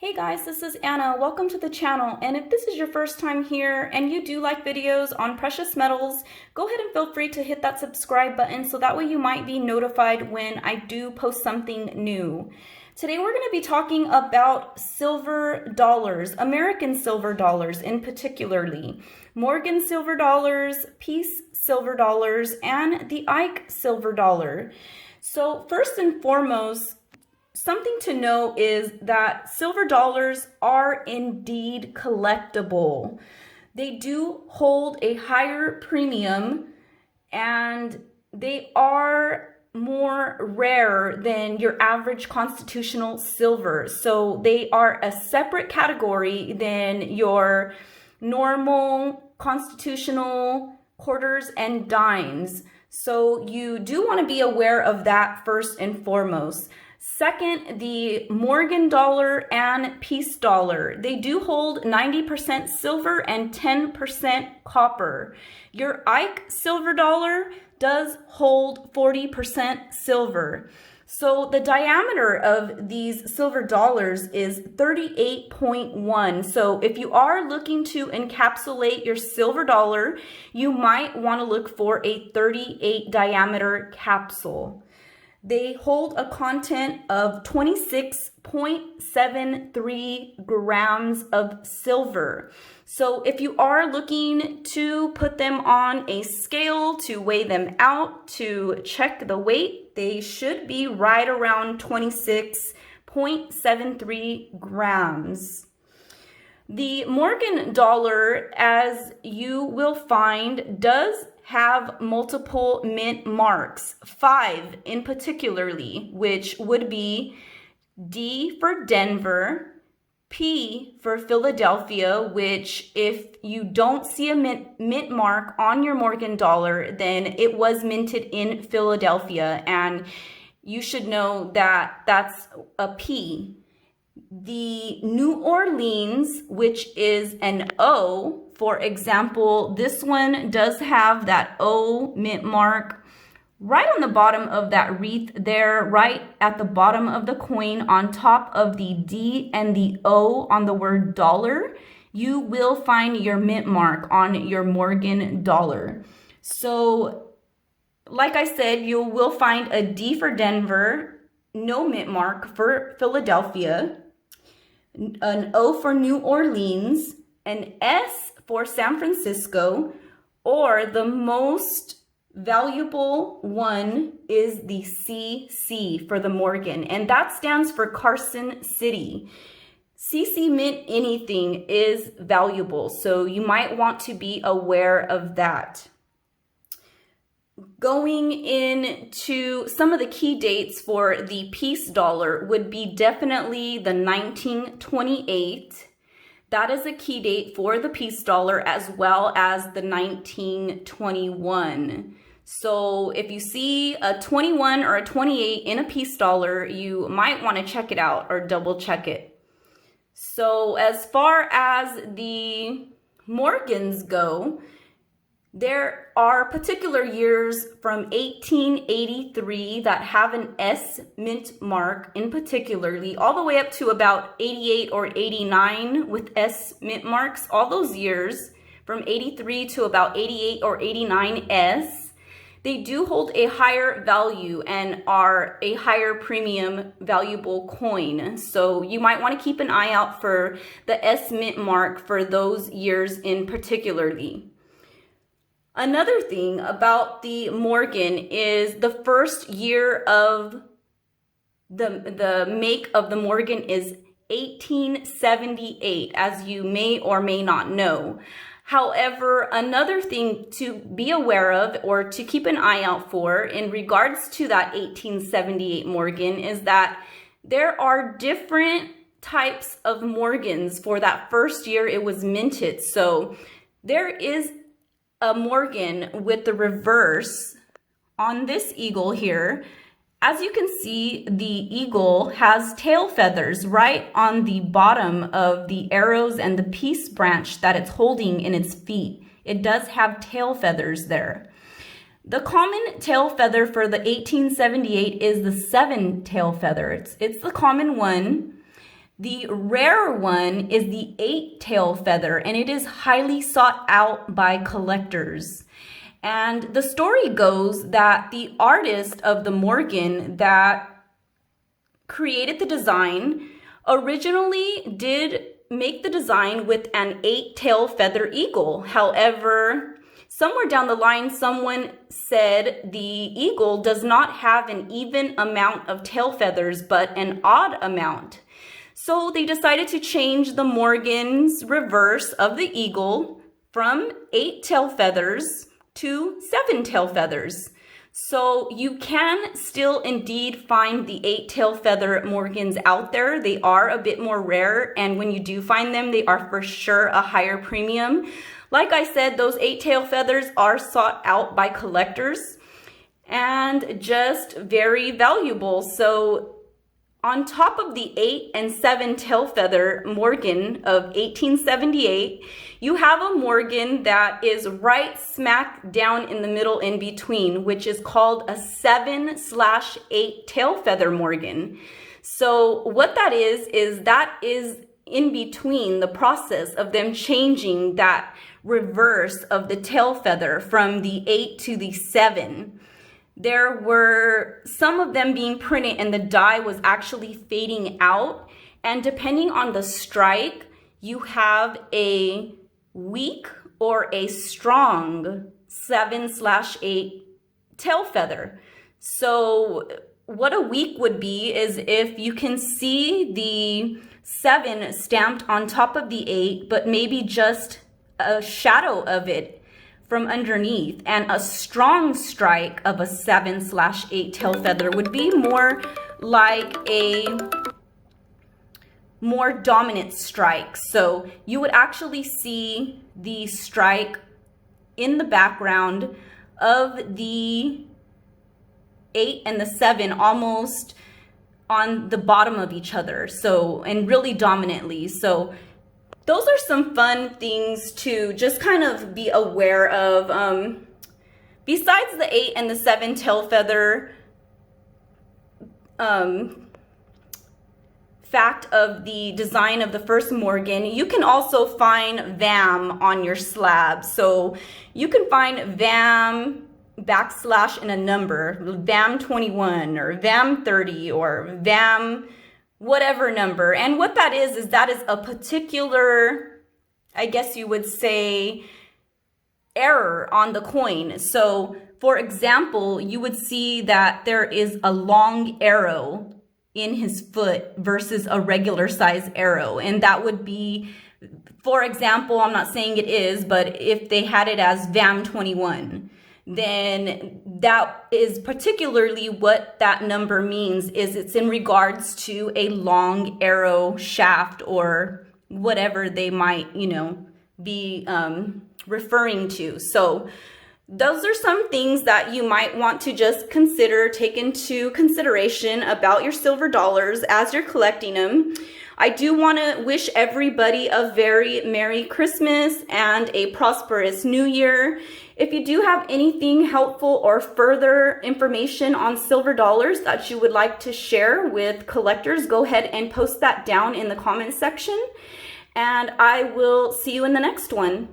Hey guys, this is Anna. Welcome to the channel. And if this is your first time here and you do like videos on precious metals, go ahead and feel free to hit that subscribe button so that way you might be notified when I do post something new. Today we're going to be talking about silver dollars, American silver dollars in particularly, Morgan silver dollars, Peace silver dollars, and the Ike silver dollar. So first and foremost, something to know is that silver dollars are indeed collectible. They do hold a higher premium and they are more rare than your average constitutional silver. So they are a separate category than your normal constitutional quarters and dimes. So you do want to be aware of that first and foremost. Second, the Morgan dollar and Peace dollar. They do hold 90% silver and 10% copper. Your Ike silver dollar does hold 40% silver. So the diameter of these silver dollars is 38.1. So if you are looking to encapsulate your silver dollar, you might want to look for a 38 diameter capsule. They hold a content of 26.73 grams of silver. So if you are looking to put them on a scale to weigh them out, to check the weight, they should be right around 26.73 grams. The Morgan dollar, as you will find, does have multiple mint marks, 5 in particularly, which would be D for Denver, P for Philadelphia, which if you don't see a mint mark on your Morgan dollar, then it was minted in Philadelphia, and you should know that that's a P. The New Orleans, which is an O, for example, this one does have that O mint mark right on the bottom of that wreath there, right at the bottom of the coin on top of the D and the O on the word dollar. You will find your mint mark on your Morgan dollar. So like I said, you will find a D for Denver, no mint mark for Philadelphia, an O for New Orleans, an S for San Francisco, or the most valuable one is the CC for the Morgan, and that stands for Carson City. CC mint anything is valuable, so you might want to be aware of that. Going into some of the key dates for the Peace dollar would be definitely the 1928. That is a key date for the Peace dollar, as well as the 1921. So if you see a 21 or a 28 in a Peace dollar, you might want to check it out or double check it. So as far as the Morgans go, there are particular years from 1883 that have an S mint mark in particularly, all the way up to about 88 or 89 with S mint marks. All those years from 83 to about 88 or 89 S, they do hold a higher value and are a higher premium valuable coin. So you might want to keep an eye out for the S mint mark for those years in particularly. Another thing about the Morgan is the first year of the make of the Morgan is 1878, as you may or may not know. However, another thing to be aware of or to keep an eye out for in regards to that 1878 Morgan is that there are different types of Morgans for that first year it was minted. So there is a Morgan with the reverse on this eagle here. As you can see, the eagle has tail feathers right on the bottom of the arrows and the peace branch that it's holding in its feet. It does have tail feathers there. The common tail feather for the 1878 is the 7 tail feather. It's the common one. The rare one is the 8-tail feather, and it is highly sought out by collectors. And the story goes that the artist of the Morgan that created the design originally did make the design with an 8-tail feather eagle. However, somewhere down the line, someone said the eagle does not have an even amount of tail feathers, but an odd amount. So they decided to change the Morgan's reverse of the eagle from 8 tail feathers to 7 tail feathers. So you can still indeed find the 8 tail feather Morgans out there. They are a bit more rare, and when you do find them, they are for sure a higher premium. Like I said, those 8 tail feathers are sought out by collectors and just very valuable. So on top of the 8 and 7 tail feather Morgan of 1878, you have a Morgan that is right smack down in the middle in between, which is called a 7/8 tail feather Morgan. So what that is in between the process of them changing that reverse of the tail feather from the 8 to the 7. There were some of them being printed and the die was actually fading out. And depending on the strike, you have a weak or a strong 7/8 tail feather. So what a weak would be is if you can see the 7 stamped on top of the 8, but maybe just a shadow of it from underneath, and a strong strike of a 7/8 tail feather would be more like a more dominant strike. So you would actually see the strike in the background of the 8 and the 7 almost on the bottom of each other. So, and really dominantly. So those are some fun things to just kind of be aware of. Besides the 8 and the 7 tail feather fact of the design of the first Morgan, you can also find VAM on your slab. So you can find VAM / and a number, VAM 21 or VAM 30 or VAM whatever number. And what that is that is a particular, I guess you would say, error on the coin. So for example, you would see that there is a long arrow in his foot versus a regular size arrow. And that would be, for example, I'm not saying it is, but if they had it as VAM 21, then that is particularly what that number means, is it's in regards to a long arrow shaft or whatever they might, be referring to. So those are some things that you might want to just take into consideration about your silver dollars as you're collecting them. I do want to wish everybody a very Merry Christmas and a prosperous New Year. If you do have anything helpful or further information on silver dollars that you would like to share with collectors, go ahead and post that down in the comments section. And I will see you in the next one.